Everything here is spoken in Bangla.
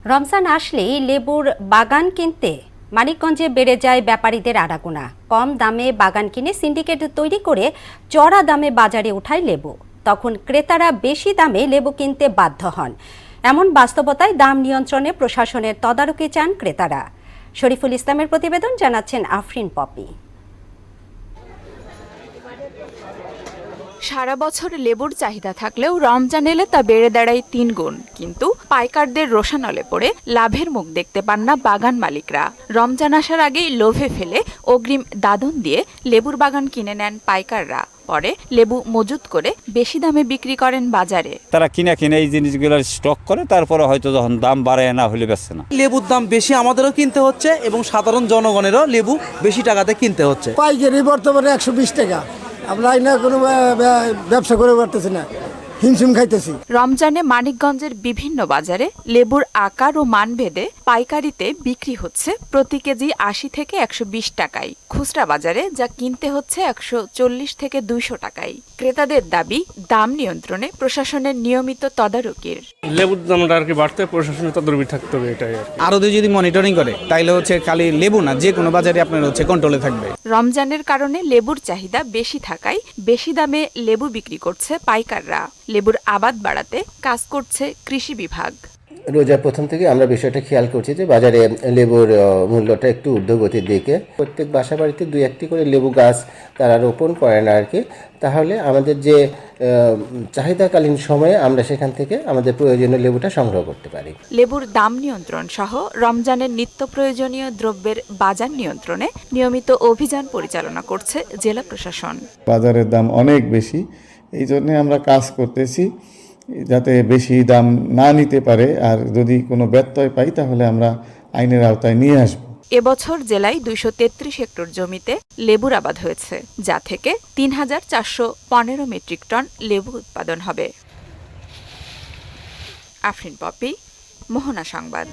রমজান আসলেই লেবুর বাগান কিনতে মানিকগঞ্জে বেড়ে যায় ব্যাপারীদের আনাগোনা। কম দামে বাগান কিনে সিন্ডিকেট তৈরি করে চড়া দামে বাজারে ওঠায় লেবু। তখন ক্রেতারা বেশি দামে লেবু কিনতে বাধ্য হন। এমন বাস্তবতায় দাম নিয়ন্ত্রণে প্রশাসনের তদারকি চান ক্রেতারা। শরীফুল ইসলামের প্রতিবেদন, জানাচ্ছেন আফরিন পপি। সারা বছর লেবুর চাহিদা থাকলেও রমজান এলে তা বেড়ে দাঁড়ায় ৩ গুণ। কিন্তু পাইকারদের রোষানলে পড়ে লাভের মুখ দেখতে পান না বাগান মালিকরা। রমজান আসার আগেই লোভে ফেলে অগ্রিম দাদন দিয়ে লেবুর বাগান কিনে নেন পাইকাররা। পরে লেবু মজুত করে বেশি দামে বিক্রি করেন বাজারে। তারা কিনে এই জিনিসগুলো স্টক করে, তারপরে হয়তো যখন দাম বাড়ায় না হলে বেচছে না। লেবুর দাম বেশি আমাদেরও কিনতে হচ্ছে এবং সাধারণ জনগণেরও লেবু বেশি টাকাতে কিনতে হচ্ছে। পাইকারি বর্তমানে 120 টাকা। আমরা না কোনো ব্যবসা করে পারতেছি না, হিমশিম খাইতেছি। রমজানে মানিকগঞ্জের বিভিন্ন বাজারে লেবুর আকার ও মান ভেদে পাইকারিতে বিক্রি হচ্ছে প্রতি কেজি 80 থেকে 120 টাকায়। খুচরা বাজারে যা কিনতে হচ্ছে 140 থেকে 200 টাকায়। ক্রেতাদের দাবি দাম নিয়ন্ত্রণে প্রশাসনের নিয়মিত তদারকির। লেবুর দামটা আর কি বাড়তে প্রশাসনের তদারকি থাকতে হবে, এটাই আর কি। আরো যদি মনিটরিং করে তাইলে খালি লেবু না, যে কোনো বাজারে আপনার কন্ট্রোলে থাকবে। রমজানের কারণে লেবুর চাহিদা বেশি থাকায় বেশি দামে লেবু বিক্রি করছে পাইকাররা। লেবুর আবাদ বাড়াতে কাজ করছে কৃষি বিভাগ। রোজার প্রথম থেকে আমরা বিষয়টা খেয়াল করছি যে বাজারে লেবুর মূল্যটা একটু ঊর্ধ্বগতির দিকে। প্রত্যেক বাসা বাড়িতে 2-1টি করে লেবু গাছ তারা রোপণ করে না আর কি। তাহলে আমাদের যে চাহিদাকালীন সময়ে আমরা সেখান থেকে আমাদের প্রয়োজনীয় লেবুটা সংগ্রহ করতে পারি। লেবুর দাম নিয়ন্ত্রণ সহ রমজানের নিত্য প্রয়োজনীয় দ্রব্যের বাজার নিয়ন্ত্রণে নিয়মিত অভিযান পরিচালনা করছে জেলা প্রশাসন। বাজারের দাম অনেক বেশি, এই জন্যে আমরা কাজ করতেছি যাতে বেশি দাম না নিতে পারে, আর যদি কোনো ব্যত্যয় পাই তাহলে আমরা আইনের আওতায় নিয়ে আসব। এবছর জেলায় 233 হেক্টর জমিতে লেবুর আবাদ হয়েছে, যা থেকে 3415 মেট্রিক টন লেবু উৎপাদন হবে। আফরিন পপি, মোহনা সংবাদ।